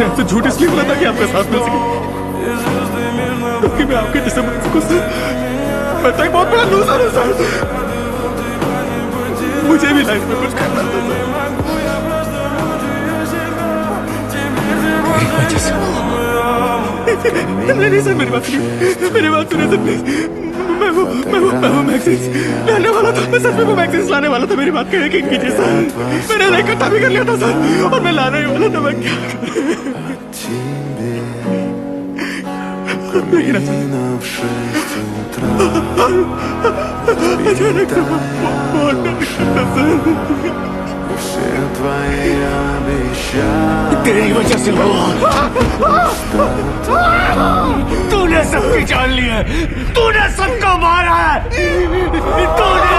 ऐसे झूठ इसलिए बोला था कि आपका साथ मिल सके, क्योंकि मैं आपके जैसे मनुष्य को मैं तो एक बहुत बड़ा लूजर हूँ सर। मुझे भी लाइफ में कुछ करना था सर। नहीं सर, मेरी बात सुनिए, मेरी बात सुनिए सर प्लीज। मैं वो मैगजीन्स लाने वाला था, मैं सच में वो मैगजीन्स लाने वाला था। मेरी बात का यकीन कीजिए सर, मैंने इकट्ठा भी कर लिया था सर, और मैं लाने ही वाला था। मैं क्या लेकिन अचानक से बहुत डर था सर। तेरी वजह से हुआ। तूने सबकी जान ली है, तूने सबको मारा है, तूने